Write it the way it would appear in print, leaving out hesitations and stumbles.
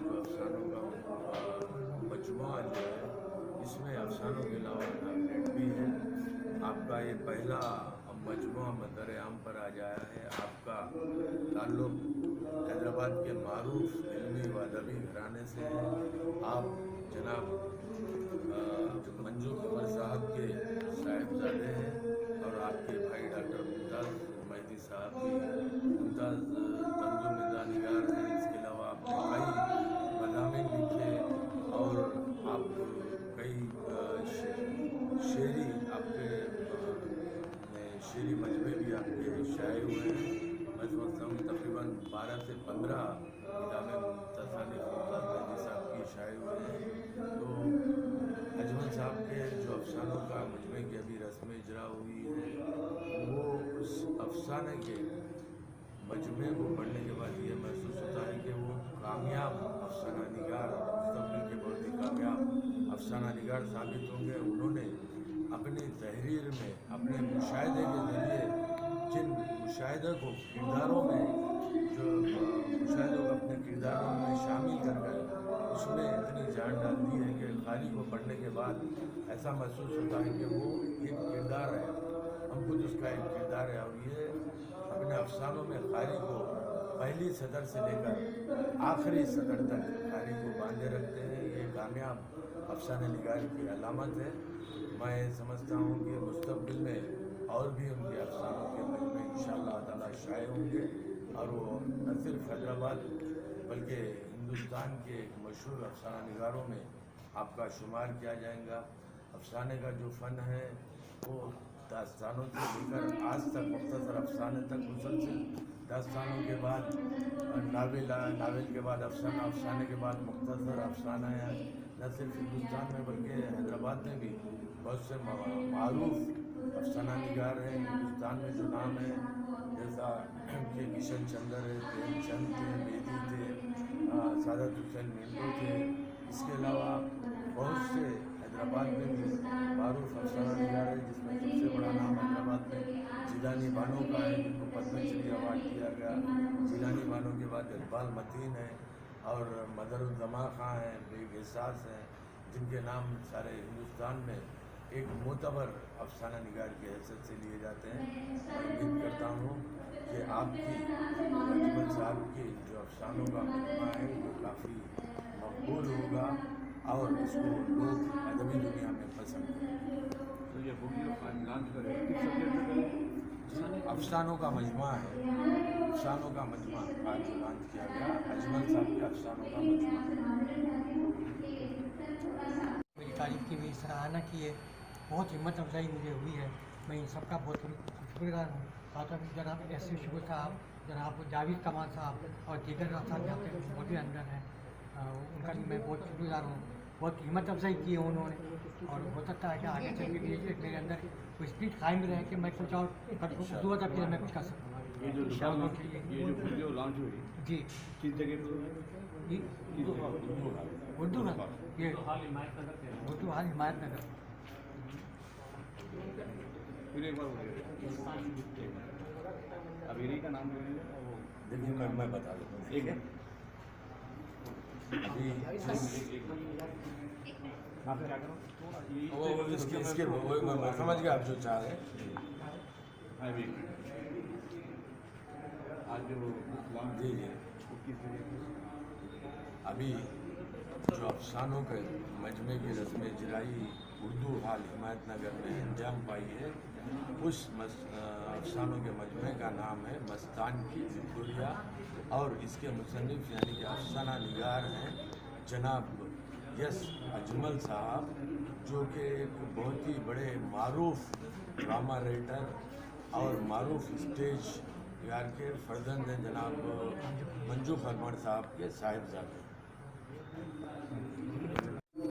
जो अफसानों का मजमुआ जो है, इसमें अफसानों के अलावा नावलेट भी है। आपका ये पहला मजमुआ मंजर आम पर आ जाया है। आपका ताल्लुक़ हैदराबाद के मारूफ इल्मी व अदबी घराने से है। आप जनाब मंजू कमर साहब के साहिबजादे हैं और आपके भाई डॉक्टर मुमताज़ मेहदी साहब भी मुमताज़ तंजुम निगार हैं। इसके अलावा आपने कई मज़ामीन लिखे और आप कई शेरी आपके शेरी मजमे भी आपके शाये हुए हैं। मैं समझता हूँ तकरीबन 12 से 15 किताबें तसानीफ मुमताज़ मेहदी साहब की शाये हुए हैं। तो अजमल साहब के जो अफसानों का मजमे की अभी रस्म इजरा हुई है, वो उस अफसाने के मजमे को पढ़ने के बाद ये महसूस होता है कि वो कामयाब अफसाना निगार, मुस्तक़बिल के बहुत ही कामयाब अफसाना निगार साबित होंगे। उन्होंने अपनी तहरीर में अपने मुशाहिदे के ज़रिए जिन मुशाहिदे को किरदारों में जो मुशाहिदों को अपने किरदारों में शामिल कर गए, उसमें इतनी जान डाल दी है कि क़ारी को पढ़ने के बाद ऐसा महसूस होता है कि वो एक किरदार है, हम खुद उसका एक किरदार है। और ये अपने अफसानों में क़ारी को पहली सदर से लेकर आखिरी सदर तक क़ारी को बांधे रखते हैं। ये कामयाब अफसाने निगार की अलामत है। मैं समझता हूँ कि मुस्तक़बिल में और भी उनके अफसानों के मजमे इंशाअल्लाह ताला शाये होंगे और वो न सिर्फ हैदराबाद बल्कि हिंदुस्तान के एक मशहूर अफसाना निगारों में आपका शुमार किया जाएगा। अफसाने का जो फ़न है वो दास्तानों से लेकर आज तक मुख्तसर अफसाने तक मुसलसिल, दास्तानों के बाद नावल के बाद अफसाना, अफसाने के बाद मुख्तसर अफसाना है। न सिर्फ हिंदुस्तान में बल्कि हैदराबाद में भी बहुत से मारूफ अफसाना निगार हैं। हिंदुस्तान में जो नाम है जैसा कि किशन चंद्र है, प्रेमचंद थे, बेदी थे, सादत हुसैन मिंटो थे। इसके अलावा बहुत से हैदराबाद में भी मारूफ अफसाना निगार है, जिसमें सबसे बड़ा नाम हैदराबाद में जिलानी बानो का है, जिनको पद्मश्री अवार्ड दिया गया। जिलानी बानो के बाद इकबाल मतीन है और मदरुज़्ज़मा खां हैं, बेग एहसास हैं, जिनके नाम सारे हिंदुस्तान में एक मोतबर अफसाना निगार की हैसियत से लिए जाते हैं। मैं उम्मीद करता हूँ कि आपकी अजमल साहब के जो अफसानों का मजमा है वो काफ़ी मकबूल होगा और इसको लोग अदबी दुनिया में पसंद करेंगे। तो ये बुक लॉन्च करें किस सब्जेक्ट में? अफसानों का मजमा है, अफसानों का मजमा आज लॉन्च किया गया, अजमल साहब के अफसानों का मजमा। मेरी तारीफ की, मेरी सराहना की है, बहुत हिम्मत अफजाई मुझे हुई है। मैं इन सबका बहुत शुक्रगुजार हूँ। साथ ही जनाब एस.सी. शुगर साहब, जनाब जावेद कमाल साहब और दीगर साहब यहाँ पे बहुत ही अंदर हैं, उनका भी मैं बहुत शुक्रगुजार हूँ। बहुत हिम्मत अफजाई की है उन्होंने और हो सकता है कि आगे चल के भी मेरे अंदर कोई स्पीड कायम रहे कि मैं कुछ और दुआ तक मैं कुछ कर सकूँ। ये जो वीडियो लॉन्च हुई जी किस जगह पर? जी उर्दू ना ये उर्दू हाल हिमायत नगर। फिर एक बार अभी का नाम देखिए मैं बता देता हूँ। एक अभी आप क्या करो वो इसके वो मैं समझ गया आप जो चाह रहे हैं। अभी आज जो लॉन्च जी जी किस जगह? अभी जो अफसानों के मजमे की रस्म इजराई उर्दू हाल हिमायत नगर में अंजाम पाई है, उस अफसानों के मजमे का नाम है मस्तान की विक्टोरिया और इसके मुसन्निफ यानी कि अफसाना निगार हैं जनाब यस अजमल साहब, जो कि एक बहुत ही बड़े मारूफ ड्रामा राइटर और मारूफ स्टेज यार के फर्जंद हैं जनाब मंजू खरमण साहब के साहिबजादे।